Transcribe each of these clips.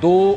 2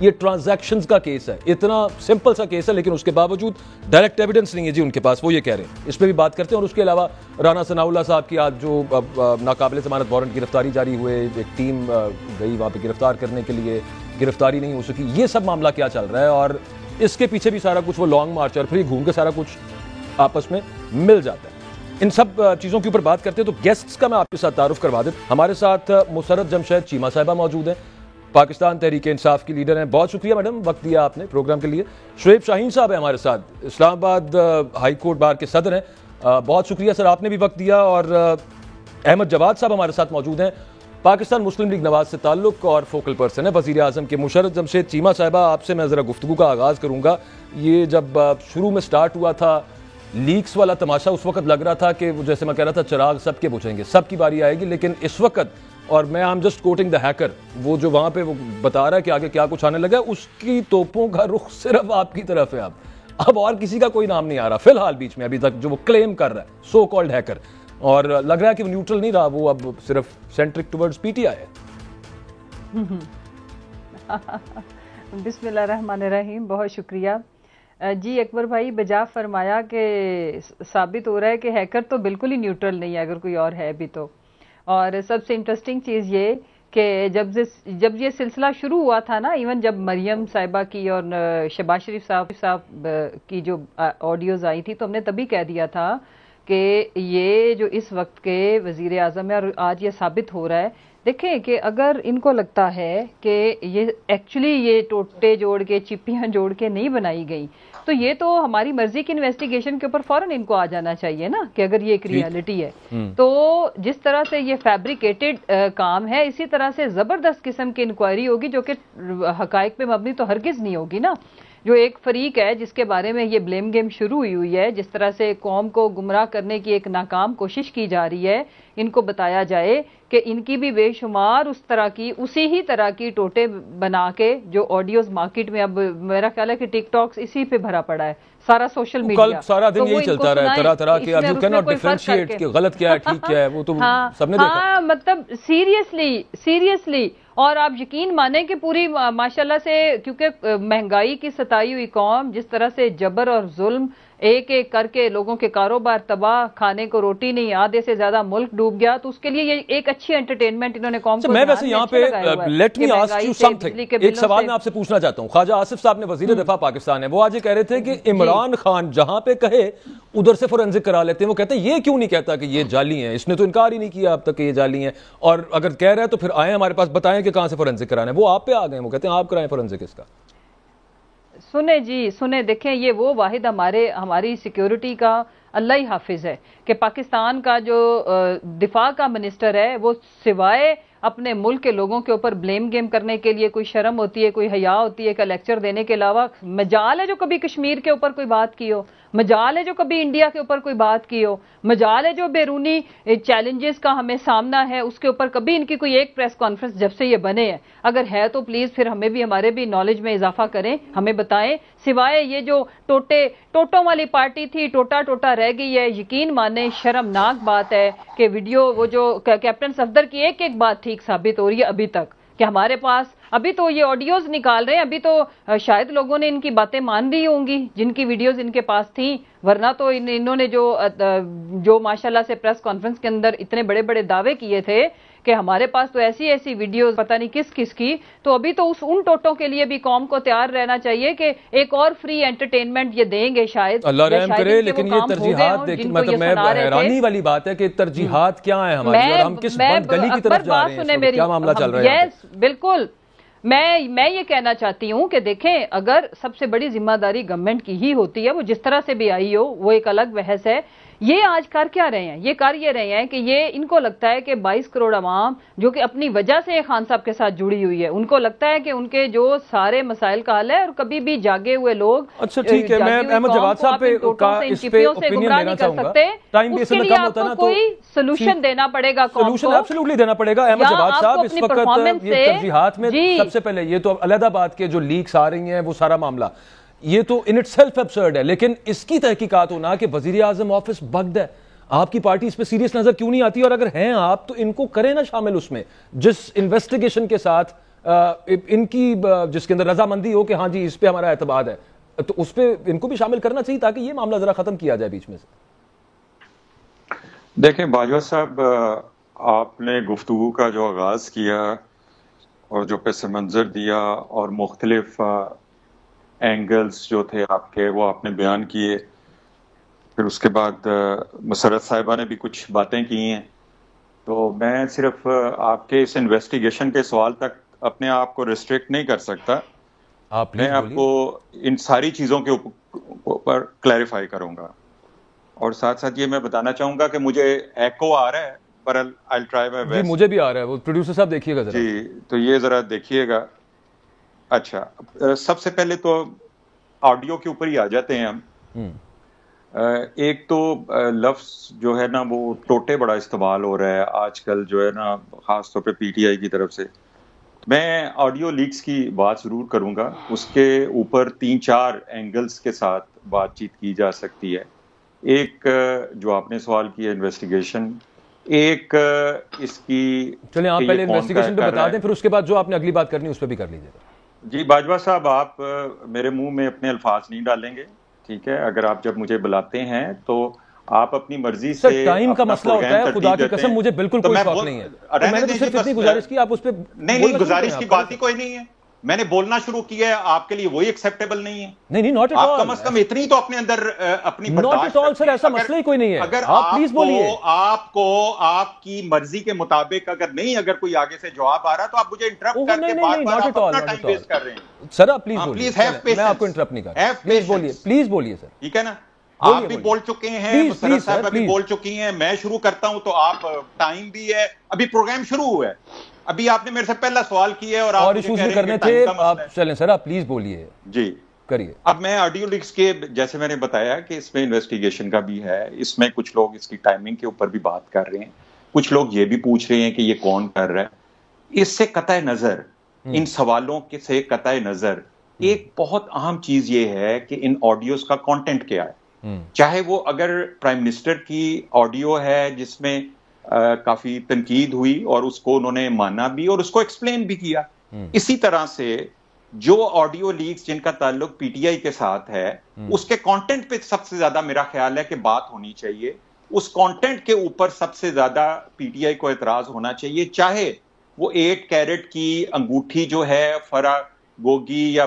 یہ ٹرانزیکشنز کا کیس ہے, اتنا سمپل سا کیس ہے, لیکن اس کے باوجود ڈائریکٹ ایویڈنس نہیں ہے جی ان کے پاس, وہ یہ کہہ رہے ہیں. اس پہ بھی بات کرتے ہیں. اور اس کے علاوہ رانا ثناء اللہ صاحب کی آج جو ناقابل ضمانت وارنٹ گرفتاری جاری ہوئے, ایک ٹیم گئی وہاں پہ گرفتار کرنے کے لیے, گرفتاری نہیں ہو سکی, یہ سب معاملہ کیا چل رہا ہے, اور اس کے پیچھے بھی سارا کچھ وہ لانگ مارچ اور پھر گھوم کے سارا کچھ آپس میں مل جاتا ہے. ان سب چیزوں کے اوپر بات کرتے ہیں. تو گیسٹس کا میں آپ کے ساتھ تعارف کروا دیں. ہمارے ساتھ مسرت جمشید چیمہ صاحبہ موجود ہیں, پاکستان تحریک انصاف کی لیڈر ہیں. بہت شکریہ میڈم, وقت دیا آپ نے پروگرام کے لیے. شعیب شاہین صاحب ہیں ہمارے ساتھ, اسلام آباد ہائی کورٹ بار کے صدر ہیں. بہت شکریہ سر, آپ نے بھی وقت دیا. اور احمد جواد صاحب ہمارے ساتھ موجود ہیں, پاکستان مسلم لیگ نواز سے تعلق اور فوکل پرسن ہے وزیر اعظم کے. مشرت جمشید چیمہ صاحبہ, آپ سے میں ذرا گفتگو کا آغاز کروں گا. یہ جب شروع میں سٹارٹ ہوا تھا لیکس والا تماشا, اس وقت لگ رہا تھا کہ جیسے میں کہہ رہا تھا چراغ سب کے بجھیں گے, سب کی باری آئے گی. لیکن اس وقت, اور میں I'm just quoting the hacker, وہ جو وہاں پہ وہ بتا رہا ہے کہ آگے کیا کچھ آنے لگا, اس کی توپوں کا رخ صرف آپ کی طرف ہے. اب اور کسی کا کوئی نام نہیں آ رہا فی الحال بیچ میں ابھی تک جو وہ کلیم کر رہا ہے, سو کالڈ ہیکر. اور لگ رہا ہے کہ وہ نیوٹرل نہیں رہا, وہ اب صرف centric towards P T I ہے. بسم اللہ الرحمن الرحیم. بہت شکریہ جی اکبر بھائی. بجا فرمایا کہ ثابت ہو رہا ہے کہ ہیکر تو بالکل ہی نیوٹرل نہیں ہے, اگر کوئی اور ہے بھی تو. اور سب سے انٹرسٹنگ چیز یہ کہ جب یہ سلسلہ شروع ہوا تھا نا, ایون جب مریم صاحبہ کی اور شہباز شریف صاحب کی جو آڈیوز آئی تھی, تو ہم نے تبھی کہہ دیا تھا کہ یہ جو اس وقت کے وزیر اعظم ہے, اور آج یہ ثابت ہو رہا ہے. دیکھیں کہ اگر ان کو لگتا ہے کہ یہ ایکچولی یہ ٹوٹے جوڑ کے چپیاں جوڑ کے نہیں بنائی گئی, تو یہ تو ہماری مرضی کی انویسٹیگیشن کے اوپر فوراً ان کو آ جانا چاہیے نا, کہ اگر یہ ایک ریالٹی ہے. تو جس طرح سے یہ فیبریکیٹڈ کام ہے, اسی طرح سے زبردست قسم کی انکوائری ہوگی جو کہ حقائق پہ مبنی تو ہرگز نہیں ہوگی نا. جو ایک فریق ہے جس کے بارے میں یہ بلیم گیم شروع ہوئی ہے, جس طرح سے قوم کو گمراہ کرنے کی ایک ناکام کوشش کی جا رہی ہے, ان کو بتایا جائے کہ ان کی بھی بے شمار اسی ہی طرح کی ٹوٹے بنا کے جو آڈیوز مارکیٹ میں, اب میرا خیال ہے کہ ٹک ٹاکس اسی پہ بھرا پڑا ہے, سارا سوشل میڈیا سارا دن یہی چلتا رہا ہے, طرح طرح کے. اب یو کین ناٹ ڈیفرنشیٹ کہ غلط کیا ہے ٹھیک کیا ہے, وہ تو سب نے دیکھا. ہاں مطلب سیریسلی. اور آپ یقین مانیں کہ پوری ماشاءاللہ سے, کیونکہ مہنگائی کی ستائی ہوئی قوم, جس طرح سے جبر اور ظلم ایک ایک کر کے لوگوں کے کاروبار تباہ, کھانے کو روٹی نہیں, آدھے سے زیادہ ملک ڈوب گیا, تو اس کے لیے یہ ایک اچھی انٹرٹینمنٹ انہوں نے قوم کو. میں ویسے یہاں پہ let me ask you some thing, ایک سوال میں آپ سے پوچھنا چاہتا ہوں. خواجہ آصف صاحب نے, وزیر دفاع پاکستان ہے, وہ آج یہ کہہ رہے تھے کہ عمران خان جہاں پہ کہے ادھر سے فورنزک کرا لیتے ہیں. وہ کہتے ہیں یہ کیوں نہیں کہتا کہ یہ جعلی ہیں, اس نے تو انکار ہی نہیں کیا اب تک کہ یہ جعلی ہیں, اور اگر کہہ رہے ہیں تو پھر آئیں ہمارے پاس بتائیں کہ کہاں سے فورنزک کرانا ہے. وہ آپ پہ آ گئے, وہ کہتے ہیں آپ کرائیں فورنزک اس کا. سنیں دیکھیں, یہ وہ واحد ہماری سیکیورٹی کا اللہ ہی حافظ ہے کہ پاکستان کا جو دفاع کا منسٹر ہے, وہ سوائے اپنے ملک کے لوگوں کے اوپر بلیم گیم کرنے کے لیے کوئی شرم ہوتی ہے, کوئی حیا ہوتی ہے کہ لیکچر دینے کے علاوہ, مجال ہے جو کبھی کشمیر کے اوپر کوئی بات کی ہو, مجال ہے جو کبھی انڈیا کے اوپر کوئی بات کی ہو, مجال ہے جو بیرونی چیلنجز کا ہمیں سامنا ہے اس کے اوپر کبھی ان کی کوئی ایک پریس کانفرنس جب سے یہ بنے ہیں. اگر ہے تو پلیز پھر ہمیں بھی, ہمارے بھی نالج میں اضافہ کریں, ہمیں بتائیں. سوائے یہ جو ٹوٹوں والی پارٹی تھی, ٹوٹا رہ گئی ہے. یقین مانیں شرمناک بات ہے کہ ویڈیو وہ جو کیپٹن صفدر کی ایک بات ٹھیک ثابت ہو رہی ہے ابھی تک, کہ ہمارے پاس ابھی تو یہ آڈیوز نکال رہے ہیں, ابھی تو شاید لوگوں نے ان کی باتیں مان لی ہوں گی جن کی ویڈیوز ان کے پاس تھیں, ورنہ تو انہوں نے جو ماشاءاللہ سے پریس کانفرنس کے اندر اتنے بڑے بڑے دعوے کیے تھے کہ ہمارے پاس تو ایسی ویڈیوز پتہ نہیں کس کی, تو ابھی تو ان ٹوٹوں کے لیے بھی قوم کو تیار رہنا چاہیے کہ ایک اور فری انٹرٹینمنٹ یہ دیں گے شاید. اللہ رحم کرے, لیکن یہ ترجیحات مطلب میں حیرانی والی بات ہے کہ ترجیحات کیا ہیں ہماری, اور ہم کس بند گلی کی طرف جا رہے ہیں, کیا معاملہ چل رہا ہے. یس بالکل, میں یہ کہنا چاہتی ہوں کہ دیکھیں, اگر سب سے بڑی ذمہ داری گورنمنٹ کی ہی ہوتی ہے, وہ جس طرح سے بھی آئی ہو وہ ایک الگ بحث ہے. یہ آج کر کیا رہے ہیں, یہ کر یہ رہے ہیں کہ یہ ان کو لگتا ہے کہ 22 کروڑ عوام جو کہ اپنی وجہ سے خان صاحب کے ساتھ جڑی ہوئی ہے, ان کو لگتا ہے کہ ان کے جو سارے مسائل کا حل ہے, اور کبھی بھی جاگے ہوئے لوگ. اچھا ٹھیک ہے, میں احمد جواد صاحب پہ اس پہ اوپینین لینا چاہوں گا. ٹائم بھی اس میں کم ہوتا ہے نا, تو کوئی سولوشن دینا پڑے گا, سولوشن ایبسولوٹلی دینا پڑے گا. احمد جواد صاحب اس وقت یہ ترجیحات میں سب سے پہلے یہ تو علیحدہ بات کے جو لیکس آ رہی ہیں وہ سارا معاملہ یہ تو ان اٹ سیلف ابسرڈ ہے, لیکن اس کی تحقیقات ہونا کہ وزیر اعظم آفس بگڈ ہے, آپ کی پارٹی اس پہ سیریس نظر کیوں نہیں آتی, اور اگر ہیں آپ تو ان کو کریں نا شامل اس میں, جس انویسٹیگیشن کے ساتھ ان کی جس کے اندر رضامندی ہو کہ ہاں جی اس پہ ہمارا اعتماد ہے, تو اس پہ ان کو بھی شامل کرنا چاہیے تاکہ یہ معاملہ ذرا ختم کیا جائے بیچ میں سے. دیکھیں باجوہ صاحب, آپ نے گفتگو کا جو آغاز کیا اور جو پس منظر دیا اور مختلف اینگلز جو تھے آپ کے وہ آپ نے بیان کیے, پھر اس کے بعد مسرت صاحبہ نے بھی کچھ باتیں کی ہیں, تو میں صرف آپ کے اس انویسٹیگیشن کے سوال تک اپنے آپ کو ریسٹرکٹ نہیں کر سکتا. میں آپ کو ان ساری چیزوں کے اوپر کلیریفائی کروں گا, اور ساتھ ساتھ یہ میں بتانا چاہوں گا کہ مجھے ایکو آ رہا ہے, پر I'll try my best. جی مجھے بھی آ رہا ہے, وہ پروڈیوسر صاحب دیکھیے گا ذرا. جی تو یہ ذرا دیکھیے گا. اچھا, سب سے پہلے تو آڈیو کے اوپر ہی آ جاتے ہیں ہم. ایک تو لفظ جو ہے نا وہ ٹوٹے بڑا استعمال ہو رہا ہے آج کل جو ہے نا, خاص طور پہ پی ٹی آئی کی طرف سے. میں آڈیو لیکس کی بات ضرور کروں گا, اس کے اوپر 3-4 اینگلز کے ساتھ بات چیت کی جا سکتی ہے. ایک جو آپ نے سوال کیا انویسٹیگیشن, ایک اس کی چلیں آپ پہلے انویسٹیگیشن پہ بتا دیں, پھر اس کے بعد جو آپ نے اگلی بات کرنی اس پہ بھی کر لیجیے. جی باجوہ صاحب, آپ میرے منہ میں اپنے الفاظ نہیں ڈالیں گے, ٹھیک ہے؟ اگر آپ جب مجھے بلاتے ہیں تو آپ اپنی مرضی سے. سر ٹائم کا مسئلہ ہوتا ہے, خدا کی قسم مجھے بالکل کوئی شوق نہیں ہے, میں نے تو صرف اتنی گزارش کی آپ اس پہ. نہیں گزارش کی بات ہی کوئی نہیں ہے, میں نے بولنا شروع کیا ہے, آپ کے لیے وہی ایکسیپٹیبل نہیں ہے. نہیں ناٹ ایٹ آل, آپ کم از کم اتنی تو اپنے اندر اپنی برداشت. ناٹ ایٹ آل سر, ایسا مسئلہ ہی کوئی نہیں ہے. اگر آپ پلیز بولیے, آپ کو آپ کی مرضی کے مطابق اگر کوئی آگے سے جواب آ رہا تو آپ مجھے انٹرپٹ کر کے بار بار اپنا ٹائم ویسٹ کر رہے ہیں. سر آپ پلیز بولیے, میں آپ کو انٹرپٹ نہیں کر رہا, پلیز بولیے سر. ٹھیک ہے نا, آپ بھی بول چکے ہیں, مسرت صاحب بھی بول چکی ہیں, میں شروع کرتا ہوں تو آپ, ٹائم بھی ہے, ابھی پروگرام شروع ہوا ہے, ابھی آپ نے میرے سے پہلا سوال کیا ہے اور ایشوز بھی کرنے تھے. آپ چلیں سر, آپ پلیز بولیے. جی کریے. اب میں آڈیو لیکس کے, جیسے میں نے بتایا کہ اس میں انویسٹیگیشن کا بھی ہے, اس میں کچھ لوگ اس کی ٹائمنگ کے اوپر بھی بات کر رہے ہیں, کچھ لوگ یہ بھی پوچھ رہے ہیں کہ یہ کون کر رہا ہے. اس سے قطع نظر, ان سوالوں سے قطع نظر ایک بہت اہم چیز یہ ہے کہ ان آڈیوز کا کانٹینٹ کیا ہے. چاہے وہ اگر پرائم منسٹر کی آڈیو ہے جس میں کافی تنقید ہوئی اور اس کو انہوں نے مانا بھی اور اس کو ایکسپلین بھی کیا, اسی طرح سے جو آڈیو لیکس جن کا تعلق پی ٹی آئی کے ساتھ ہے, اس کے کانٹینٹ پہ سب سے زیادہ میرا خیال ہے کہ بات ہونی چاہیے. اس کانٹینٹ کے اوپر سب سے زیادہ پی ٹی آئی کو اعتراض ہونا چاہیے, چاہے وہ 8 کیرٹ کی انگوٹھی جو ہے فرا گوگی یا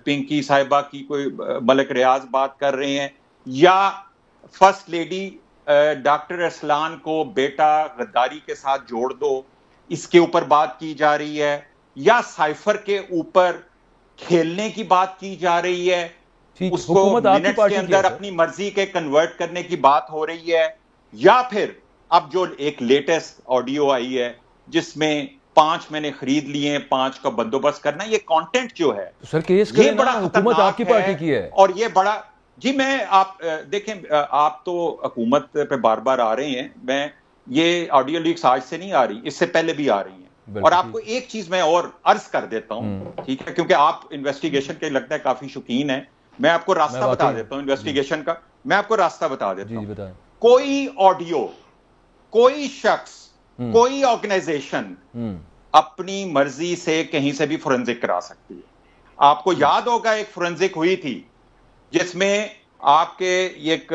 پنکی صاحبہ کی کوئی ملک ریاض بات کر رہے ہیں, یا فرسٹ لیڈی ڈاکٹر اسلان کو بیٹا غداری کے ساتھ جوڑ دو, اس کے اوپر بات کی جا رہی ہے, یا سائفر کے اوپر کھیلنے کی بات کی جا رہی ہے, اس کو منٹس کے اندر اپنی مرضی کے کنورٹ کرنے کی بات ہو رہی ہے, یا پھر اب جو ایک لیٹسٹ آڈیو آئی ہے جس میں 5 میں نے خرید لیے ہیں, 5 کا بندوبست کرنا, یہ کانٹینٹ جو ہے سر کیس یہ بڑا حکومت آپ کی پارٹی کی ہے, اور یہ بڑا. جی میں آپ دیکھیں, آپ تو حکومت پہ بار بار آ رہے ہیں, میں یہ آڈیو لیکس آج سے نہیں آ رہی, اس سے پہلے بھی آ رہی ہیں. اور آپ کو ایک چیز میں اور عرض کر دیتا ہوں, ٹھیک ہے, کیونکہ آپ انویسٹیگیشن کے لگتا ہے کافی شوقین ہیں, میں آپ کو راستہ بتا دیتا ہوں انویسٹیگیشن کا, میں آپ کو راستہ بتا دیتا ہوں. کوئی آڈیو, کوئی شخص, کوئی آرگنائزیشن اپنی مرضی سے کہیں سے بھی فورنزک کرا سکتی ہے. آپ کو یاد ہوگا ایک فورنزک ہوئی تھی جس میں آپ کے ایک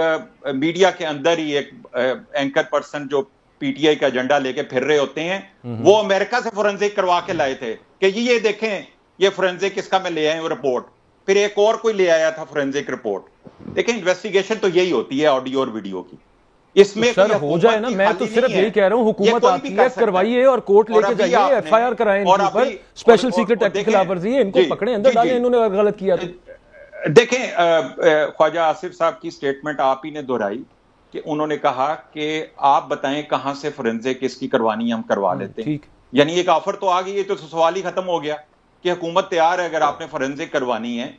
میڈیا کے اندر ہی ایک اینکر پرسن جو پی ٹی آئی کا ایجنڈا لے کے پھر رہے ہوتے ہیں, وہ امریکہ سے فورنزک کروا کے لائے تھے کہ یہ دیکھیں یہ فورنزک اس کا میں لے آئے ہوں رپورٹ, پھر ایک اور کوئی لے آیا تھا فورنزک رپورٹ. دیکھیں انویسٹیگیشن تو یہی ہوتی ہے آڈیو اور ویڈیو کی, اس میں سر ہو جائے نا, میں تو صرف یہی کہہ رہا ہوں حکومت آتی ہے, کروائیے اور کورٹ لے کے جائیے, ایف آئی آر کرائیں ان کے اوپر, اسپیشل سیکرٹ ایکٹ کی خلاف ورزی ہے, ان کو پکڑیں, اندر ڈالیں انہوں نے غلط کیا تو. دیکھیں خواجہ آصف صاحب کی سٹیٹمنٹ آپ ہی نے دہرائی کہ انہوں نے کہا کہ آپ بتائیں کہاں سے فورنزک اس کی کروانی ہم کروا لیتے ہیں, یعنی ایک آفر تو آ گئی ہے, تو سوال ہی ختم ہو گیا کہ حکومت تیار ہے اگر آپ نے فورنزک کروانی ہے.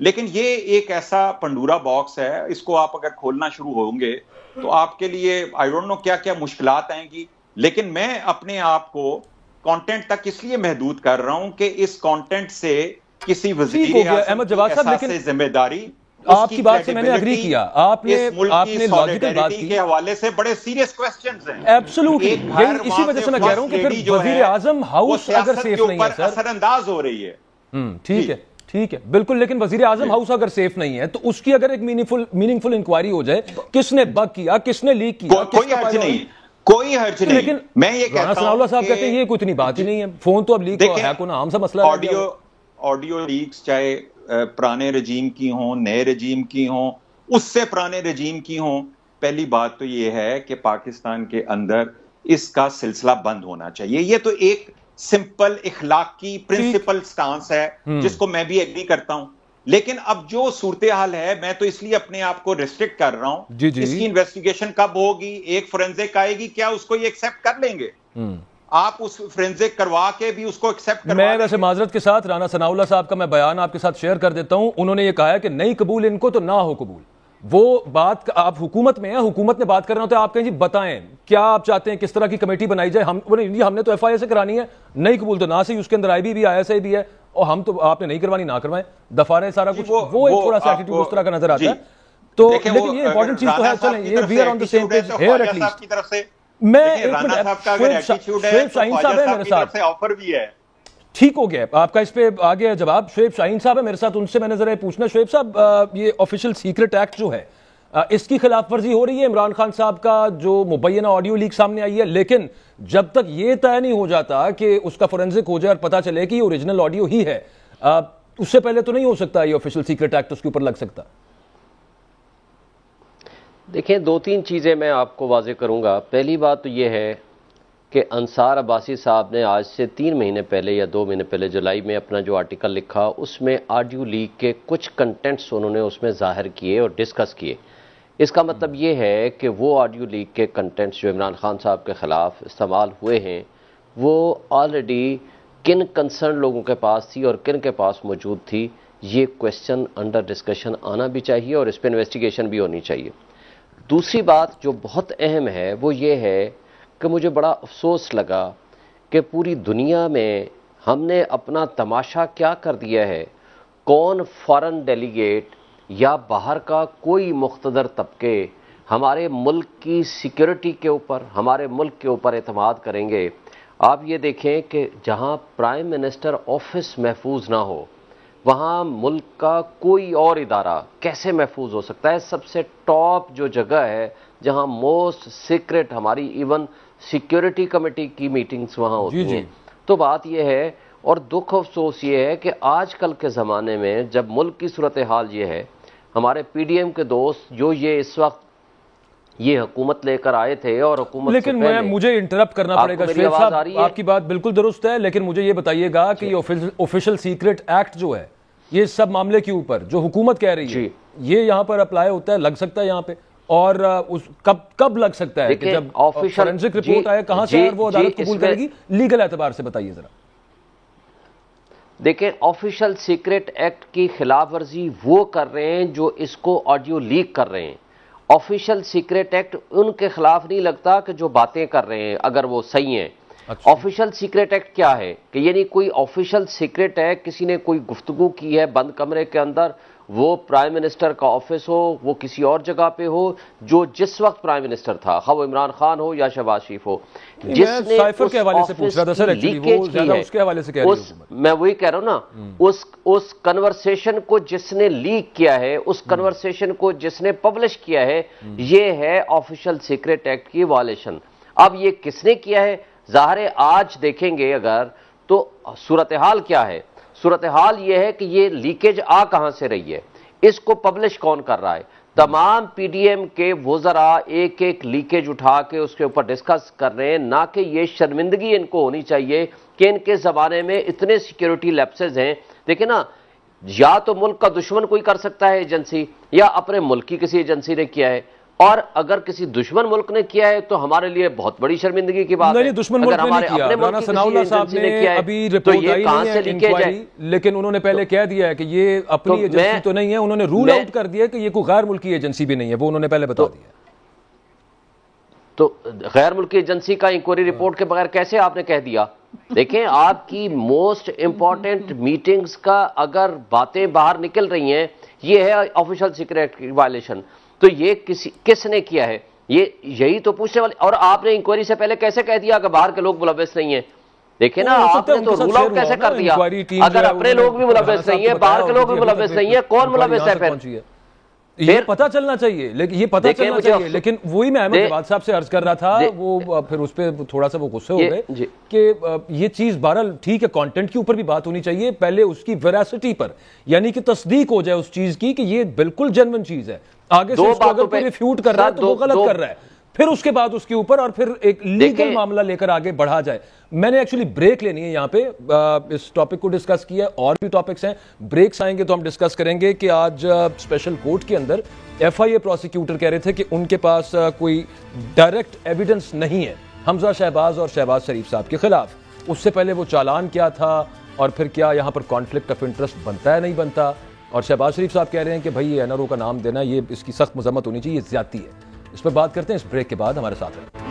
لیکن یہ ایک ایسا پنڈورا باکس ہے, اس کو آپ اگر کھولنا شروع ہوں گے تو آپ کے لیے آئی ڈونٹ نو کیا کیا مشکلات آئیں گی. لیکن میں اپنے آپ کو کانٹینٹ تک اس لیے محدود کر رہا ہوں کہ اس کانٹینٹ سے کسی وزیر اعظم کی احساس ذمہ داری آپ کی بات سے میں نے اگری کیا, آپ نے لاجیکل بات کی کے حوالے سے بڑے سیریس کوسچنز ہیں. ایبسولوٹلی, اسی وجہ سے میں کہہ رہا ہوں کہ پھر وزیر اعظم ہاؤس اگر سیف نہیں ہے سر, اثر انداز ہو رہی ہے. ٹھیک ہے بالکل, لیکن وزیر اعظم ہاؤس اگر سیف نہیں ہے تو اس کی اگر ایک میننگ فل انکوائری ہو جائے, کس نے بگ کیا, کس نے لیک کیا, کوئی حرج نہیں. لیکن میں یہ کہتا ہوں ثناء اللہ صاحب کہتے ہیں یہ کوئی اتنی بات ہی نہیں ہے, فون تو اب لیک ہے کوئی عام سا مسئلہ ہے. آڈیو لیکس چاہے پرانے رجیم کی ہوں, نئے رجیم کی ہوں, اس سے پرانے رجیم کی ہوں, پہلی بات تو یہ ہے کہ پاکستان کے اندر اس کا سلسلہ بند ہونا چاہیے. یہ تو ایک سمپل اخلاقی پرنسپل سٹانس ہے جس کو میں بھی ایگری کرتا ہوں. لیکن اب جو صورتحال ہے, میں تو اس لیے اپنے آپ کو ریسٹرکٹ کر رہا ہوں. اس کی انویسٹیگیشن کب ہوگی, ایک فورینزک آئے گی, کیا اس کو یہ ایکسپٹ کر لیں گے؟ آپ اس فورینزک کروا کے بھی اس کو ایکسپٹ کروا. میں ویسے معذرت کے ساتھ رانا ثناء اللہ صاحب کا میں بیان آپ کے ساتھ شیئر کر دیتا ہوں. انہوں نے یہ کہا ہے کہ نہیں قبول ان کو تو نہ ہو قبول. وہ بات آپ حکومت میں ہیں, حکومت نے بات کرنا ہوتا ہے, آپ کہیں جی بتائیں کیا آپ چاہتے ہیں, کس طرح کی کمیٹی بنائی جائے. ہم نے تو ایف آئی اے سے کرانی ہے, نہیں قبول تو نہ صحیح, اس کے اندر آئی بی آئی ایس آئی بھی ہے, اور ہم تو آپ نے نہیں کروانی نہ کروائیں, دفعہ رہے سارا کچھ. وہ ایک تھوڑا سا ایٹیٹیوڈ اس طرح کا نظر آتا ہے. تو لیکن یہ امپورٹنٹ چیز تو ہے, چلیں یہ we are on the same page here at least. میں شعیب شاہین صاحب ہے میرے ساتھ, ٹھیک ہو گیا آپ کا اس پہ آگے جواب. شعیب شاہین صاحب ہے میرے ساتھ, ان سے میں نے ذرا پوچھنا. شعیب صاحب, یہ آفیشیل سیکرٹ ایکٹ جو ہے اس کی خلاف ورزی ہو رہی ہے عمران خان صاحب کا جو مبینہ آڈیو لیک سامنے آئی ہے, لیکن جب تک یہ طے نہیں ہو جاتا کہ اس کا فورینزک ہو جائے اور پتہ چلے کہ یہ اوریجنل آڈیو ہی ہے, اس سے پہلے تو نہیں ہو سکتا یہ آفیشیل سیکرٹ ایکٹ اس کے اوپر لگ سکتا. دیکھیں, دو تین چیزیں میں آپ کو واضح کروں گا. پہلی بات تو یہ ہے کہ انصار عباسی صاحب نے آج سے 3 مہینے پہلے یا 2 مہینے پہلے جولائی میں اپنا جو آرٹیکل لکھا, اس میں آڈیو لیک کے کچھ کنٹینٹس انہوں نے اس میں ظاہر کیے اور ڈسکس کیے. اس کا مطلب یہ ہے کہ وہ آڈیو لیک کے کنٹینٹس جو عمران خان صاحب کے خلاف استعمال ہوئے ہیں وہ آلریڈی کن کنسرن لوگوں کے پاس تھی اور کن کے پاس موجود تھی. یہ کویسچن انڈر ڈسکشن آنا بھی چاہیے اور اس پہ انویسٹیگیشن بھی ہونی چاہیے. دوسری بات جو بہت اہم ہے وہ یہ ہے کہ مجھے بڑا افسوس لگا کہ پوری دنیا میں ہم نے اپنا تماشا کیا کر دیا ہے. کون فارن ڈیلیگیٹ یا باہر کا کوئی مقتدر طبقے ہمارے ملک کی سیکیورٹی کے اوپر, ہمارے ملک کے اوپر اعتماد کریں گے. آپ یہ دیکھیں کہ جہاں پرائم منسٹر آفس محفوظ نہ ہو وہاں ملک کا کوئی اور ادارہ کیسے محفوظ ہو سکتا ہے. سب سے ٹاپ جو جگہ ہے جہاں موسٹ سیکرٹ ہماری ایون سیکیورٹی کمیٹی کی میٹنگز وہاں ہوتی ہیں. تو بات یہ ہے, اور دکھ افسوس یہ ہے کہ آج کل کے زمانے میں جب ملک کی صورتحال یہ ہے, ہمارے پی ڈی ایم کے دوست جو یہ اس وقت یہ حکومت لے کر آئے تھے اور حکومت لیکن مجھے انٹرپٹ کرنا پڑے گا شعیب صاحب, آپ کی بات بالکل درست ہے, لیکن مجھے یہ بتائیے گا کہ یہ آفیشیل سیکرٹ ایکٹ جو ہے یہ سب معاملے کے اوپر جو حکومت کہہ رہی ہے یہ یہاں پر اپلائی ہوتا ہے, لگ سکتا ہے یہاں پہ, اور کب لگ سکتا ہے کہ جب فورینزک رپورٹ آئے کہاں سے وہ عدالت قبول کرے گی, لیگل اعتبار سے بتائیے ذرا. دیکھیں, آفیشیل سیکرٹ ایکٹ کی خلاف ورزی وہ کر رہے ہیں جو اس کو آڈیو لیک کر رہے ہیں. آفیشیل سیکرٹ ایکٹ ان کے خلاف نہیں لگتا کہ جو باتیں کر رہے ہیں اگر وہ صحیح ہیں. آفیشیل سیکرٹ ایکٹ کیا ہے کہ یعنی کوئی آفیشیل سیکرٹ ہے, کسی نے کوئی گفتگو کی ہے بند کمرے کے اندر, وہ پرائم منسٹر کا آفس ہو, وہ کسی اور جگہ پہ ہو, جو جس وقت پرائم منسٹر تھا, خواہ وہ عمران خان ہو یا شہباز شریف ہو, جس نے میں وہی کہہ رہا ہوں نا, اس کنورسیشن کو جس نے لیک کیا ہے, اس کنورسیشن کو جس نے پبلش کیا ہے, یہ ہے آفیشیل سیکرٹ ایکٹ کی وائلیشن. اب یہ کس نے کیا ہے ظاہر ہے آج دیکھیں گے اگر تو صورتحال کیا ہے. صورتحال یہ ہے کہ یہ لیکیج آ کہاں سے رہی ہے, اس کو پبلش کون کر رہا ہے. تمام پی ڈی ایم کے وزراء ایک ایک لیکیج اٹھا کے اس کے اوپر ڈسکس کر رہے ہیں. نہ کہ یہ شرمندگی ان کو ہونی چاہیے کہ ان کے زمانے میں اتنے سیکیورٹی لیپسز ہیں. دیکھیں نا, یا تو ملک کا دشمن کوئی کر سکتا ہے ایجنسی, یا اپنے ملک کی کسی ایجنسی نے کیا ہے, اور اگر کسی دشمن ملک نے کیا ہے تو ہمارے لیے بہت بڑی شرمندگی کی بات ہے. نہیں, دشمن ملک نے نہیں کیا. رانا ثناء اللہ صاحب نے ابھی رپورٹ آئی نہیں ہے انکوائری, لیکن انہوں نے پہلے کہہ دیا ہے کہ یہ اپنی ایجنسی تو نہیں ہے. انہوں نے رول آؤٹ کر دیا کہ یہ کوئی غیر ملکی ایجنسی بھی نہیں ہے, وہ انہوں نے پہلے بتا دیا. تو غیر ملکی ایجنسی کا انکوائری رپورٹ کے بغیر کیسے آپ نے کہہ دیا؟ دیکھیں آپ کی موسٹ امپورٹنٹ میٹنگز کا اگر باتیں باہر نکل رہی ہیں، یہ ہے آفیشل سیکریٹ کی وائلیشن، تو یہ کس نے کیا ہے؟ یہی تو پوچھنے والے. اور آپ نے انکوائری سے پہلے کیسے کہہ دیا کہ باہر کے لوگ ملوث نہیں ہیں؟ دیکھیں نا، آپ نے تو رول آؤٹ کیسے کر دیا؟ اگر اپنے لوگ بھی ملوث نہیں ہیں، باہر کے لوگ بھی ملوث نہیں ہیں، کون ملوث ہے پھر؟ یہ پتہ چلنا چاہیے، لیکن یہ پتہ چلنا چاہیے. لیکن وہی میں احمد جواد صاحب سے عرض کر رہا تھا، وہ پھر اس پہ تھوڑا سا وہ غصے ہو گئے کہ یہ چیز بہرحال ٹھیک ہے، کانٹینٹ کے اوپر بھی بات ہونی چاہیے، پہلے اس کی ویراسٹی پر، یعنی کہ تصدیق ہو جائے اس چیز کی کہ یہ بالکل جینوین چیز ہے. آگے سے اس کو اگر کوئی ریفیوٹ کر رہا ہے تو وہ غلط کر رہا ہے، پھر اس کے بعد اس کے اوپر اور پھر ایک لیگل معاملہ لے کر آگے بڑھا جائے. میں نے ایکچولی بریک لینی ہے یہاں پہ، اس ٹاپک کو ڈسکس کیا ہے، اور بھی ٹاپکس ہیں، بریکس آئیں گے تو ہم ڈسکس کریں گے کہ آج اسپیشل کورٹ کے اندر ایف آئی اے پروسیکیوٹر کہہ رہے تھے کہ ان کے پاس کوئی ڈائریکٹ ایویڈنس نہیں ہے حمزہ شہباز اور شہباز شریف صاحب کے خلاف. اس سے پہلے وہ چالان کیا تھا اور پھر کیا یہاں پر کانفلکٹ آف انٹرسٹ بنتا ہے نہیں بنتا. اور شہباز شریف صاحب کہہ رہے ہیں کہ بھائی یہ این آر او کا نام دینا، یہ اس کی سخت مذمت ہونی چاہیے، یہ زیادتی ہے. اس پر بات کرتے ہیں اس بریک کے بعد، ہمارے ساتھ رہیں.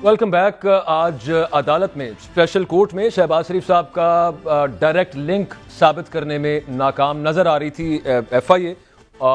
Welcome back. آج عدالت میں اسپیشل کورٹ میں شہباز شریف صاحب کا ڈائریکٹ لنک ثابت کرنے میں ناکام نظر آ رہی تھی F I a.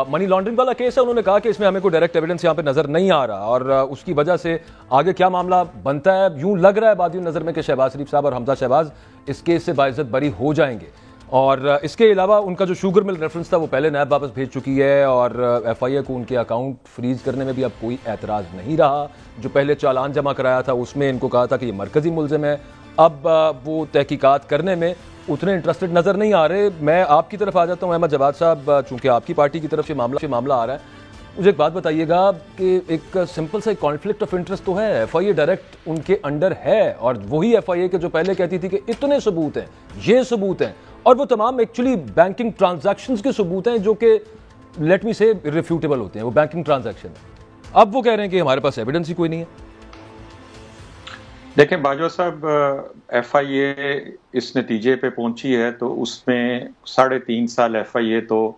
Money laundering والا کیس ہے، انہوں نے کہا کہ اس میں ہمیں کوئی ڈائریکٹ ایویڈنس یہاں پہ نظر نہیں آ رہا، اور اس کی وجہ سے آگے کیا معاملہ بنتا ہے. یوں لگ رہا ہے بادیوں نظر میں کہ شہباز شریف صاحب اور حمزہ شہباز اس کیس سے باعزت بری ہو جائیں گے. اور اس کے علاوہ ان کا جو شوگر مل ریفرنس تھا وہ پہلے نیب واپس بھیج چکی ہے، اور ایف آئی اے کو ان کے اکاؤنٹ فریز کرنے میں بھی اب کوئی اعتراض نہیں رہا. جو پہلے چالان جمع کرایا تھا اس میں ان کو کہا تھا کہ یہ مرکزی ملزم ہے، اب وہ تحقیقات کرنے میں اتنے انٹرسٹڈ نظر نہیں آ رہے. میں آپ کی طرف آ جاتا ہوں احمد جواد صاحب، چونکہ آپ کی پارٹی کی طرف سے معاملہ آ رہا ہے. مجھے ایک بات بتائیے گا کہ ایک سمپل سا کانفلکٹ آف انٹرسٹ تو ہے، ایف آئی اے ڈائریکٹ ان کے انڈر ہے، اور وہی ایف آئی اے کے جو پہلے کہتی تھی کہ اتنے ثبوت ہیں، یہ ثبوت ہیں، اور وہ تمام ایکچولی بینکنگ ٹرانزیکشنز کے ثبوت ہیں جو کہ لیٹ می سے ریفیوٹیبل ہوتے ہیں، وہ بینکنگ ٹرانزیکشن ہے. اب وہ کہہ رہے ہیں کہ ہمارے پاس ایویڈنس ہی کوئی نہیں ہے. دیکھیں باجوہ صاحب، ایف آئی اے اس نتیجے پہ پہنچی ہے تو اس میں 3.5 سال ایف آئی اے تو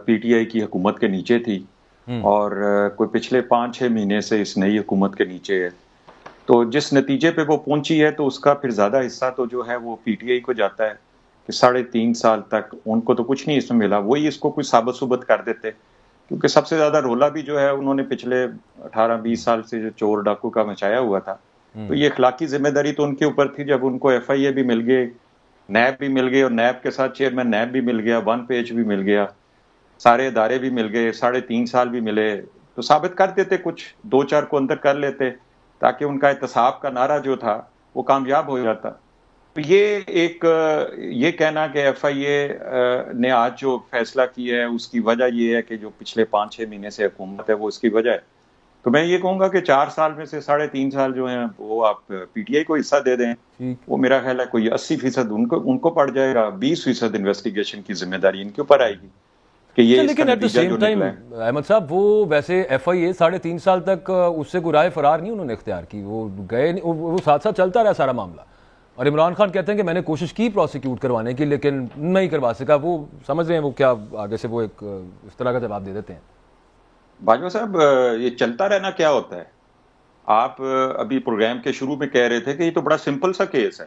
پی ٹی آئی کی حکومت کے نیچے تھی، اور کوئی پچھلے 5-6 مہینے سے اس نئی حکومت کے نیچے ہے. تو جس نتیجے پہ وہ پہنچی ہے تو اس کا پھر زیادہ حصہ تو جو ہے وہ پی ٹی آئی کو جاتا ہے کہ 3.5 سال تک ان کو تو کچھ نہیں اس میں ملا. وہی اس کو کوئی ثابت کر دیتے، کیونکہ سب سے زیادہ رولا بھی جو ہے انہوں نے پچھلے 18-20 سال سے جو چور ڈاکو کا مچایا ہوا تھا. تو یہ اخلاقی ذمہ داری تو ان کے اوپر تھی. جب ان کو ایف آئی اے بھی مل گئے، نیب بھی مل گئے، اور نیب کے ساتھ چیئرمین نیب بھی مل گیا، 1 پیج بھی مل گیا، سارے ادارے بھی مل گئے، 3.5 سال بھی ملے، تو ثابت کر دیتے، کچھ 2-4 کو اندر کر لیتے تاکہ ان کا احتساب کا نعرہ جو تھا وہ کامیاب ہو جاتا. تو یہ کہنا کہ ایف آئی اے نے آج جو فیصلہ کیا ہے اس کی وجہ یہ ہے کہ جو پچھلے 5-6 مہینے سے حکومت ہے وہ اس کی وجہ ہے، تو میں یہ کہوں گا کہ 4 سال میں سے 3.5 سال جو ہیں وہ آپ پی ٹی آئی کو حصہ دے دیں. وہ میرا خیال ہے کوئی 80% ان کو پڑ جائے گا، 20% انویسٹیگیشن کی ذمہ داری ان کے اوپر آئے گی کہ یہ. لیکن at the same time Ahmed صاحب، وہ ویسے ایف آئی اے 3.5 سال تک اس سے کوئی رائے فرار نہیں انہوں نے اختیار کی، وہ گئے، وہ ساتھ ساتھ چلتا رہا سارا معاملہ. اور عمران خان کہتے ہیں کہ میں نے کوشش کی پروسیکیوٹ کروانے کی لیکن نہیں کروا سکا. وہ سمجھ رہے ہیں وہ کیا آگے سے وہ ایک اس طرح کا جواب دے دیتے ہیں. باجوہ صاحب، یہ چلتا رہنا کیا ہوتا ہے؟ آپ ابھی پروگرام کے شروع میں کہہ رہے تھے کہ یہ تو بڑا سمپل سا کیس ہے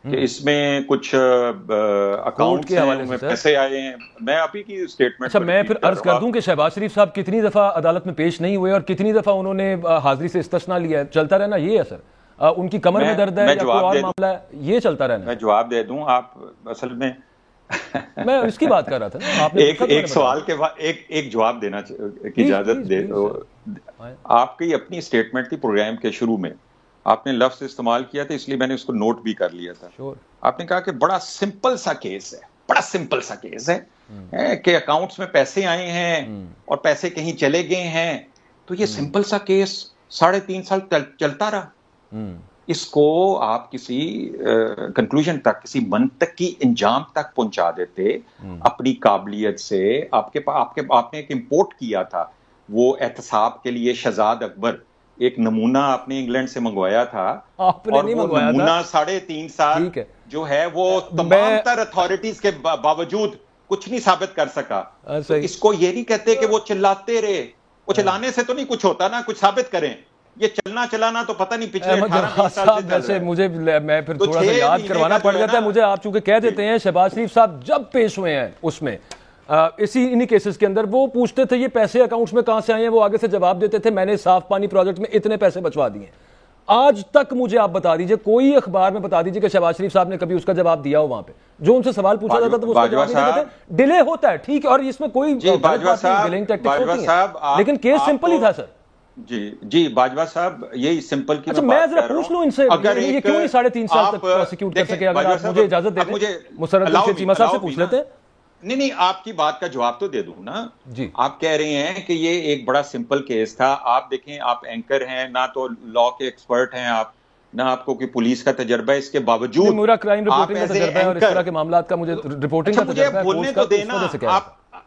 کہ اس میں کچھ اکاؤنٹ کے حوالے سے پیسے آئے ہیں. میں آپ ہی کی سٹیٹمنٹ. اچھا، میں پھر عرض کر دوں کہ شہباز شریف صاحب کتنی دفعہ عدالت میں پیش نہیں ہوئے اور کتنی دفعہ انہوں نے حاضری سے استثنا لیا ہے. چلتا رہنا یہ ہے سر، ان کی کمر میں درد ہے یا کوئی اور معاملہ ہے، یہ چلتا رہنا. میں جواب دے دوں، آپ اصل میں میں اس کی بات کر رہا تھا. ایک سوال کے بعد ایک جواب دینا کی اجازت دے. آپ کی اپنی اسٹیٹمنٹ تھی پروگرام کے شروع میں، آپ نے لفظ استعمال کیا تھا، اس لیے میں نے اس کو نوٹ بھی کر لیا تھا. آپ نے کہا کہ بڑا سمپل سا کیس ہے، بڑا سمپل سا کیس ہے کہ اکاؤنٹس میں پیسے آئے ہیں اور پیسے کہیں چلے گئے ہیں، تو یہ سمپل سا کیس 3.5 سال چلتا رہا. اس کو آپ کسی کنکلوژن تک، کسی منطقی انجام تک پہنچا دیتے اپنی قابلیت سے. آپ نے ایک امپورٹ کیا تھا وہ احتساب کے لیے شہزاد اکبر، ایک نمونہ آپ نے انگلینڈ سے منگوایا تھا آپ نے اور نہیں وہ منگوایا تھا نمونہ 3.5 سال ٹھیک ہے جو ہے وہ تمام تر اتھارٹیز کے باوجود کچھ نہیں ثابت کر سکا. اس کو یہ نہیں کہتے کہ وہ چلاتے رہے, وہ چلانے سے تو نہیں کچھ ہوتا نا, کچھ ثابت کریں. یہ چلنا چلانا تو پتہ نہیں پچھلے 18 سال سے چل رہا ہے. مجھے میں پھر تھوڑا سا یاد کروانا پڑ جاتا ہے مجھے, آپ چونکہ کہہ دیتے ہیں شہباز شریف صاحب جب پیش ہوئے ہیں اس میں انہی کیسز کے اندر وہ پوچھتے تھے یہ پیسے اکاؤنٹس میں کہاں سے آئے ہیں, وہ آگے سے جواب دیتے تھے میں نے صاف پانی پروجیکٹ میں اتنے پیسے بچوا دیے. آج تک مجھے آپ بتا دیجئے کوئی اخبار میں بتا دیجئے کہ شہباز شریف صاحب نے کبھی اس کا جواب دیا ہو وہاں پہ, جو ان سے سوال پوچھا جاتا تھا وہ اس کا جواب نہیں دیتے تھے. ڈیلے ہوتا ہے ٹھیک ہے, اور اس میں کوئی ڈیلینگ ٹیکٹکس ہوتی ہیں, لیکن کیس سمپل ہی تھا سر. جی باجوہ صاحب یہی سمپل کی میں ذرا پوچھ لوں ان سے یہ کیوں نہیں 3.5 سال تک پروسیکیوٹ کر سکے, اگر آپ مجھے اجازت دے دیں مسرت جمشید چیمہ صاحب سے پوچھ لیتے ہیں. نہیں آپ کی بات کا جواب تو دے دوں نا. جی آپ کہہ رہے ہیں کہ یہ ایک بڑا سمپل کیس تھا. آپ دیکھیں آپ اینکر ہیں, نہ تو لا کے ایکسپرٹ ہیں آپ, نہ آپ کو کوئی پولیس کا تجربہ ہے, اس کے باوجود میرا کرائم رپورٹنگ کا تجربہ ہے اور اس طرح کے معاملات کا مجھے رپورٹنگ کا تجربہ ہے. بولنے تو دینا,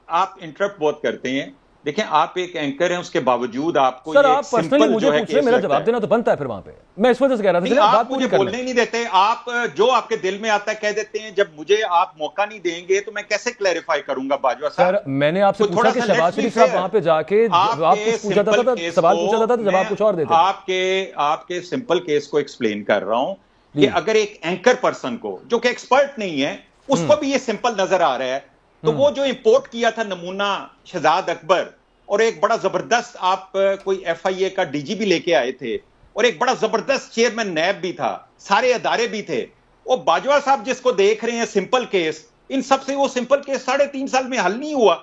آپ انٹرپٹ بہت کرتے ہیں. دیکھیں آپ ایک اینکر ہیں, اس کے باوجود آپ کو سر آپ پرسنلی مجھے پوچھ رہے ہیں, میرا جواب دینا تو بنتا ہے پھر وہاں پہ. میں اس وجہ سے کہہ رہا تھا آپ مجھے بولنے نہیں دیتے, آپ جو آپ کے دل میں آتا ہے کہہ دیتے ہیں. جب مجھے آپ موقع نہیں دیں گے تو میں کیسے کلیریفائی کروں گا باجوہ صاحب؟ سر میں نے آپ سے پوچھا کہ شہباز شریف صاحب وہاں پہ جا کے جواب کچھ پوچھا جاتا تھا, سوال پوچھا جاتا تھا, جواب کچھ اور دیتے. آپ کے سمپل کیس کو ایکسپلین کر رہا ہوں کہ اگر ایک اینکر پرسن کو جو کہ ایکسپرٹ نہیں ہے اس کو بھی یہ سمپل نظر آ رہا ہے, تو وہ جو امپورٹ کیا تھا نمونہ شہزاد اکبر, اور ایک بڑا زبردست آپ کوئی ایف آئی اے کا ڈی جی بھی لے کے آئے تھے, اور ایک بڑا زبردست چیئرمین نیب بھی تھا, سارے ادارے بھی تھے. وہ باجوہ صاحب جس کو دیکھ رہے ہیں سمپل کیس, ان سب سے وہ سمپل کیس 3.5 سال میں حل نہیں ہوا,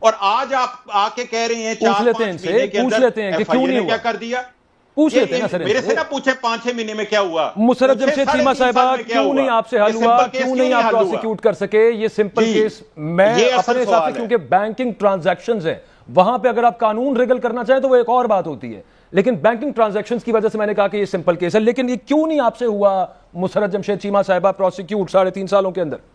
اور آج آپ آ کے کہہ رہے ہیں 4-5 مہینے کے اندر ایف آئی اے نے کیا کر دیا. پوچھ لیتے ہیں میرے سے نہ پوچھیں 5-6 مہینے میں کیا ہوا. مسرت جمشید چیمہ صاحبہ کیوں نہیں آپ سے حل ہوا, کیوں نہیں آپ پروسیکیوٹ کر سکے یہ سمپل کیس؟ میں اپنے حساب سے کیونکہ بینکنگ ٹرانزیکشنز ہیں وہاں پہ اگر آپ قانون ریگل کرنا چاہیں تو وہ ایک اور بات ہوتی ہے, لیکن بینکنگ ٹرانزیکشنز کی وجہ سے میں نے کہا کہ یہ سمپل کیس ہے. لیکن یہ کیوں نہیں آپ سے ہوا مسرت جمشید چیمہ صاحبہ پروسیکیوٹ 3.5 سالوں کے اندر؟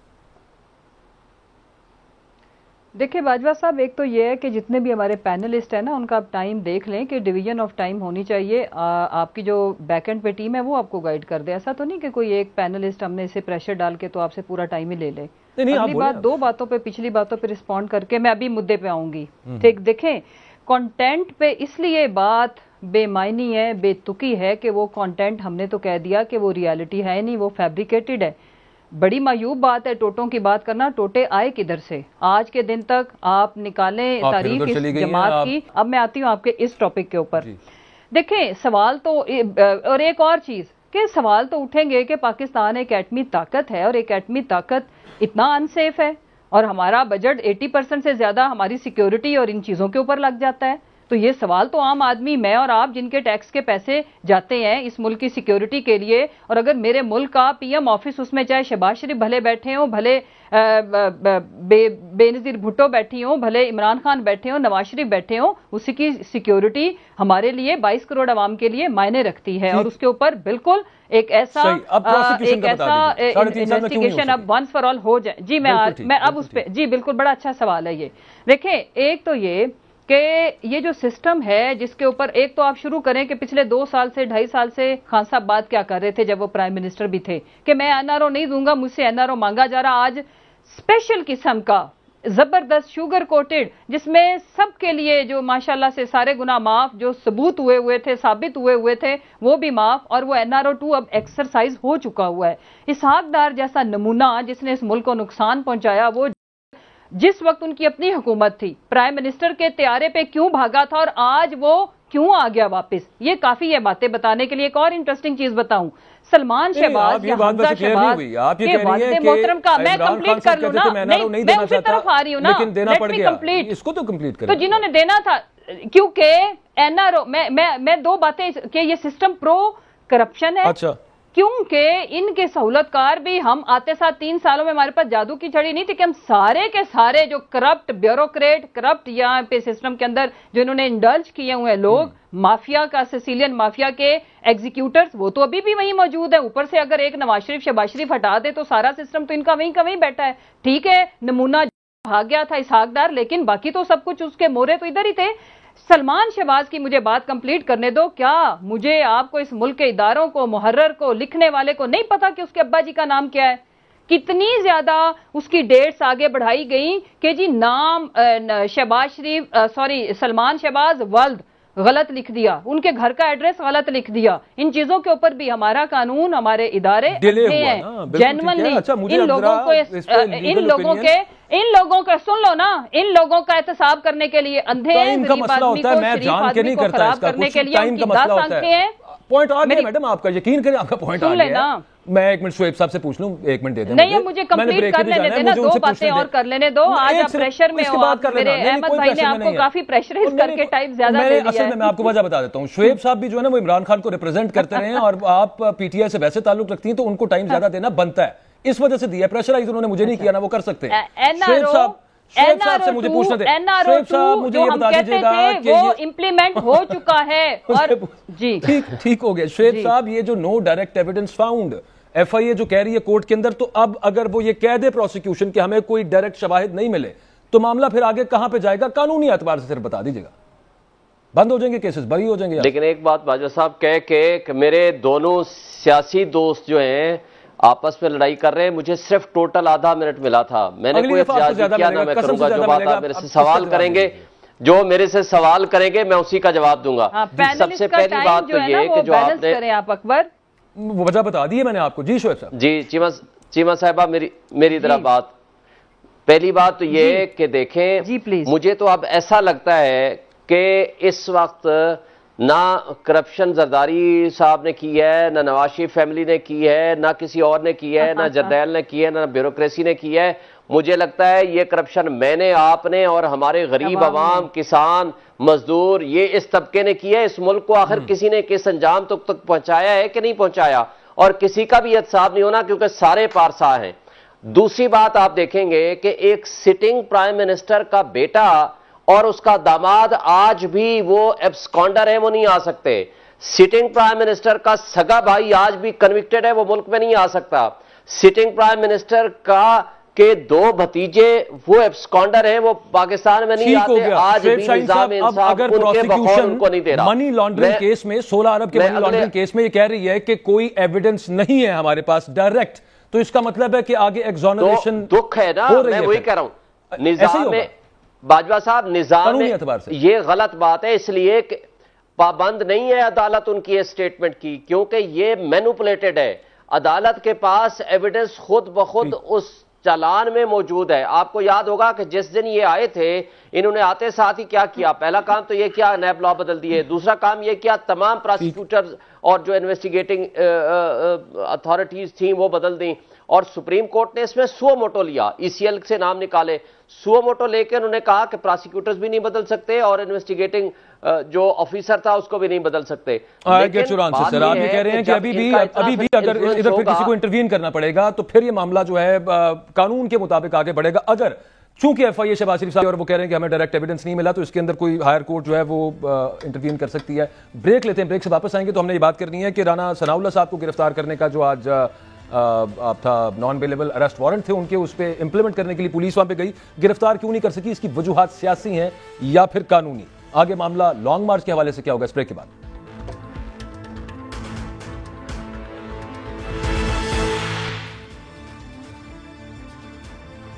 دیکھیں باجوہ صاحب, ایک تو یہ ہے کہ جتنے بھی ہمارے پینلسٹ ہیں نا ان کا آپ ٹائم دیکھ لیں کہ ڈویژن آف ٹائم ہونی چاہیے. آپ کی جو بیک اینڈ پہ ٹیم ہے وہ آپ کو گائیڈ کر دے. ایسا تو نہیں کہ کوئی ایک پینلسٹ ہم نے اسے پریشر ڈال کے تو آپ سے پورا ٹائم ہی لے لے. اگلی بات 2 باتوں پہ, پچھلی باتوں پہ رسپونڈ کر کے میں ابھی مدعے پہ آؤں گی. ٹھیک, دیکھیں کانٹینٹ پہ اس لیے بات بے معنی ہے, بے تکی ہے کہ وہ کانٹینٹ ہم نے تو کہہ دیا کہ وہ ریالٹی ہے نہیں, وہ فیبریکیٹڈ ہے. بڑی معیوب بات ہے ٹوٹوں کی بات کرنا. ٹوٹے آئے کدھر سے آج کے دن تک آپ نکالیں تاریخ اس جماعت کی. اب میں آتی ہوں آپ کے اس ٹاپک کے اوپر. دیکھیں سوال تو, اور ایک اور چیز کہ سوال تو اٹھیں گے کہ پاکستان ایک ایٹمی طاقت ہے, اور ایک ایٹمی طاقت اتنا انسیف ہے, اور ہمارا بجٹ 80% سے زیادہ ہماری سیکیورٹی اور ان چیزوں کے اوپر لگ جاتا ہے. تو یہ سوال تو عام آدمی, میں اور آپ جن کے ٹیکس کے پیسے جاتے ہیں اس ملک کی سیکیورٹی کے لیے, اور اگر میرے ملک کا پی ایم آفس اس میں چاہے شہباز شریف بھلے بیٹھے ہوں, بھلے بے نظیر بھٹو بیٹھی ہوں, بھلے عمران خان بیٹھے ہوں, نواز شریف بیٹھے ہوں, اسی کی سیکیورٹی ہمارے لیے 22 کروڑ عوام کے لیے معنی رکھتی ہے. اور اس کے اوپر بالکل ایک ایسا انویسٹیگیشن اب ونس فار آل ہو جائے. جی میں اب اس پہ, جی بالکل بڑا اچھا سوال ہے یہ. دیکھیں ایک تو یہ کہ یہ جو سسٹم ہے جس کے اوپر, ایک تو آپ شروع کریں کہ پچھلے 2 سال سے 2.5 سال سے خان صاحب بات کیا کر رہے تھے جب وہ پرائم منسٹر بھی تھے کہ میں این آر او نہیں دوں گا, مجھ سے این آر او مانگا جا رہا. آج اسپیشل قسم کا زبردست شوگر کوٹڈ جس میں سب کے لیے جو ماشاءاللہ سے سارے گناہ معاف, جو ثبوت ہوئے تھے, ثابت ہوئے تھے وہ بھی معاف, اور وہ این آر او 2 اب ایکسرسائز ہو چکا ہوا ہے. اسحاق ڈار جیسا نمونہ جس نے اس ملک کو نقصان پہنچایا, وہ جس وقت ان کی اپنی حکومت تھی پرائم منسٹر کے طیارے پہ کیوں بھاگا تھا اور آج وہ کیوں آ گیا واپس, یہ کافی ہے باتیں بتانے کے لیے. ایک اور انٹرسٹنگ چیز بتاؤں, سلمان شہباز یا حمزہ شہباز کے والد محترم کا, میں کمپلیٹ کر لوں نا, نہیں میں اسی طرف آ رہی ہوں نا, لیٹ می کمپلیٹ. اس کو تو کمپلیٹ کریں, تو جنہوں نے دینا تھا, کیونکہ این آر او میں 2 باتیں کہ یہ سسٹم پرو کرپشن ہے. اچھا, کیونکہ ان کے سہولت کار بھی, ہم آتے ساتھ 3 سالوں میں ہمارے پاس جادو کی چھڑی نہیں تھی کہ ہم سارے کے سارے جو کرپٹ بیوروکریٹ, کرپٹ یہاں پہ سسٹم کے اندر جو انہوں نے انڈلج کیے ہوئے لوگ, مافیا کا, سیسیلین مافیا کے ایگزیکیوٹرز, وہ تو ابھی بھی وہیں موجود ہے. اوپر سے اگر ایک نواز شریف شہباز شریف ہٹا دے تو سارا سسٹم تو ان کا وہیں کا وہیں بیٹھا ہے. ٹھیک ہے نمونہ بھاگ گیا تھا اسحاق ڈار, لیکن باقی تو سب کچھ اس کے مورے تو ادھر ہی تھے. سلمان شہباز کی مجھے بات کمپلیٹ کرنے دو. کیا مجھے آپ کو اس ملک کے اداروں کو، محرر کو، لکھنے والے کو نہیں پتا کہ اس کے ابا جی کا نام کیا ہے؟ کتنی زیادہ اس کی ڈیٹس آگے بڑھائی گئیں کہ جی نام سلمان شہباز ولد غلط لکھ دیا، ان کے گھر کا ایڈریس غلط لکھ دیا. ان چیزوں کے اوپر بھی ہمارا قانون، ہمارے ادارے اندھے ہیں. جینوئنلی ان لوگوں کے سن لو نا، ان لوگوں کا احتساب کرنے کے لیے اندھے ہیں. غریب آدمی کو، شریف آدمی کو خراب کرنے کے لیے ان کی 10 آنکھیں ہیں. پوائنٹ آ گیا میڈم آپ کا، یقین کریں آپ کا پوائنٹ آ گیا. میں ایک منٹ شعیب صاحب سے پوچھ لوں، ایک منٹ دے دیں. نہیں مجھے کمپلیٹ کر لینے دینا، 2 باتیں اور کر لینے دو. آج آپ پریشر میں ہو. میرے احمد بھائی نے آپ کو کافی پریشرائز کر کے ٹائم زیادہ دے دیا ہے. میں آپ کو وجہ بتا دیتا ہوں. شعیب صاحب بھی جو ہے نا وہ عمران خان کو ریپرزینٹ کرتے رہے ہیں اور آپ پی ٹی آئی سے ویسے تعلق رکھتی ہیں تو ان کو ٹائم زیادہ دینا بنتا ہے. اس وجہ سے دیا پریشرائز انہوں نے مجھے نہیں کیا نا، وہ کر سکتے ہیں. شعیب صاحب سے مجھے پوچھنا دیں. شعیب صاحب مجھے یہ بتا دیجیے گا کہ وہ امپلیمنٹ ہو چکا ہے. اور جی ٹھیک ہو گیا. شعیب صاحب یہ جو no direct evidence found F I A جو کہہ رہی ہے کورٹ کے اندر، تو اب اگر وہ یہ کہہ دے پروسیکیوشن کہ ہمیں کوئی ڈائریکٹ شواہد نہیں ملے تو معاملہ پھر آگے کہاں پہ جائے گا؟ قانونی اعتبار سے صرف بتا دیجیے گا. بند ہو جائیں گے کیسز، بری ہو جائیں گے. لیکن ایک بات باجوہ صاحب کہہ کہ میرے دونوں سیاسی دوست جو ہیں آپس میں لڑائی کر رہے ہیں، مجھے صرف ٹوٹل آدھا منٹ ملا تھا. میں نے کوئی احتجاج نہیں کیا، نہ میں کروں گا. جو بات آپ میرے سے سوال کریں گے، جو میرے سے سوال کریں گے میں اسی کا جواب دوں گا. سب سے پہلی بات تو یہ کہ جو آپ نے اکبر وجہ بتا دی ہے میں نے آپ کو. جی شعیب صاحب. جی چیمہ صاحبہ میری طرح بات. پہلی بات تو یہ کہ دیکھیں، مجھے تو اب ایسا لگتا ہے کہ اس وقت نہ کرپشن زرداری صاحب نے کی ہے، نہ نواز شریف فیملی نے کی ہے، نہ کسی اور نے کی ہے، نہ جردیل نے کی ہے، نہ بیوروکریسی نے کی ہے. مجھے لگتا ہے یہ کرپشن میں نے، آپ نے اور ہمارے غریب عوام، کسان، مزدور، یہ اس طبقے نے کی ہے. اس ملک کو آخر کسی نے کس انجام تک پہنچایا ہے کہ نہیں پہنچایا، اور کسی کا بھی احتساب نہیں ہونا کیونکہ سارے پارسا ہیں. دوسری بات آپ دیکھیں گے کہ ایک سٹنگ پرائم منسٹر کا بیٹا اور اس کا داماد آج بھی وہ ایبسکانڈر ہیں، وہ نہیں آ سکتے. سٹنگ پرائم منسٹر کا سگا بھائی آج بھی کنوکٹڈ ہے، وہ ملک میں نہیں آ سکتا. سٹنگ پرائم منسٹر کے 2 بھتیجے وہ ایبسکانڈر ہیں، وہ پاکستان میں نہیں آتے. آج بھی نظام انصاف ان کے بقول ان کو نہیں دے رہا. منی لانڈرنگ کیس میں 16 ارب کے منی لانڈرنگ کیس میں یہ کہہ رہی ہے کہ کوئی ایویڈنس نہیں ہے ہمارے پاس ڈائریکٹ، تو اس کا مطلب ہے کہ آگے ایگزونریشن دکھ ہے نا. میں وہی کہہ رہا ہوں، نظام میں باجوہ صاحب نظام میں یہ غلط بات ہے، اس لیے کہ پابند نہیں ہے عدالت ان کی اسٹیٹمنٹ کی، کیونکہ یہ مینوپولیٹڈ ہے. عدالت کے پاس ایویڈنس خود بخود اس چالان میں موجود ہے. آپ کو یاد ہوگا کہ جس دن یہ آئے تھے انہوں نے آتے ساتھ ہی کیا کیا؟ پہلا کام تو یہ کیا نیب لا بدل دیے. دوسرا کام یہ کیا تمام پراسیکیوٹرز اور جو انویسٹیگیٹنگ اتھارٹیز تھیں وہ بدل دیں. اور سپریم کورٹ نے اس میں سو موٹو لیا، ای سی ایل سے نام نکالے. سو موٹو لے کے انہوں نے کہا کہ پراسیکیوٹرز بھی نہیں بدل سکتے اور انویسٹیگیٹنگ جو آفیسر تھا اس کو بھی نہیں بدل سکتے. آپ یہ کہہ رہے ہیں کہ ابھی بھی اگر ادھر پھر کسی کو انٹروین کرنا پڑے گا تو پھر یہ معاملہ جو ہے قانون کے مطابق آگے بڑھے گا. اگر چونکہ ایف آئی اے شہباز شریف صاحب اور وہ کہہ رہے ہیں کہ ہمیں ڈائریکٹ ایویڈنس نہیں ملا تو اس کے اندر کوئی ہائر کورٹ جو ہے وہ انٹروین کر سکتی ہے. بریک لیتے ہیں، بریک سے واپس آئیں گے تو ہم نے یہ بات کرنی ہے کہ رانا ثناء اللہ صاحب کو گرفتار کرنے کا جو آج آپ تھا نان بیلیبل اریسٹ وارنٹ تھے ان کے، اس پہ امپلیمنٹ کرنے کے لیے پولیس وہاں پہ گئی، گرفتار کیوں نہیں کر سکی؟ اس کی وجوہات سیاسی ہیں یا پھر قانونی؟ آگے معاملہ لانگ مارچ کے حوالے سے کیا ہوگا اس بریک کے بعد.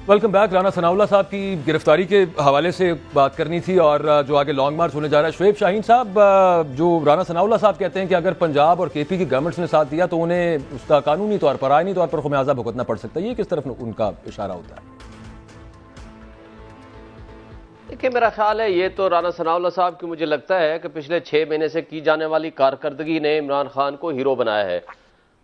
Welcome back. Rana Sanaullah صاحب کی گرفتاری کے حوالے سے بات کرنی تھی اور جو آگے لانگ مارچ ہونے جا رہا ہے. شعیب شاہین صاحب، جو رانا ثناء اللہ صاحب کہتے ہیں کہ اگر پنجاب اور کے پی کی گورنمنٹس نے ساتھ دیا تو انہیں اس کا قانونی طور پر، آئینی طور پر خمیازہ بھگتنا پڑ سکتا ہے، یہ کس طرف ان کا اشارہ ہوتا ہے؟ دیکھیں میرا خیال ہے یہ تو رانا ثناء اللہ صاحب کی مجھے لگتا ہے کہ پچھلے 6 مہینے سے کی جانے والی کارکردگی نے عمران خان کو ہیرو بنایا ہے.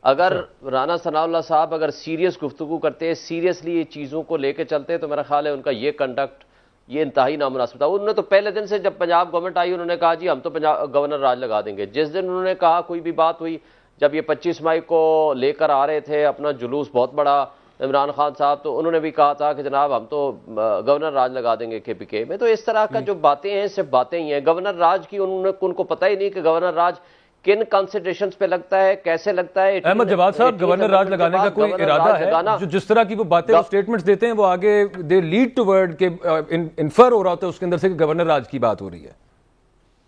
اگر رانا ثناء اللہ صاحب اگر سیریس گفتگو کرتے، سیریسلی یہ چیزوں کو لے کے چلتے تو میرا خیال ہے ان کا یہ کنڈکٹ یہ انتہائی نامناسب تھا. انہوں نے تو پہلے دن سے جب پنجاب گورنمنٹ آئی انہوں نے کہا جی ہم تو گورنر راج لگا دیں گے. جس دن انہوں نے کہا کوئی بھی بات ہوئی، جب یہ 25 مئی کو لے کر آ رہے تھے اپنا جلوس بہت بڑا عمران خان صاحب، تو انہوں نے بھی کہا تھا کہ جناب ہم تو گورنر راج لگا دیں گے کے پی کے میں. تو اس طرح کا جو باتیں ہیں صرف باتیں ہی ہیں. گورنر راج کی ان کو پتہ ہی نہیں کہ گورنر راج کن کنسیڈریشنز پہ لگتا ہے، کیسے لگتا ہے. احمد جواد صاحب، گورنر راج لگانے کا کوئی ارادہ ہے؟ جو جس طرح کی وہ باتیں اسٹیٹمنٹس دیتے ہیں وہ آگے دے لیڈ ٹو ورڈ کہ انفر ہو رہا ہوتا ہے اس کے اندر سے کہ گورنر راج کی بات ہو رہی ہے.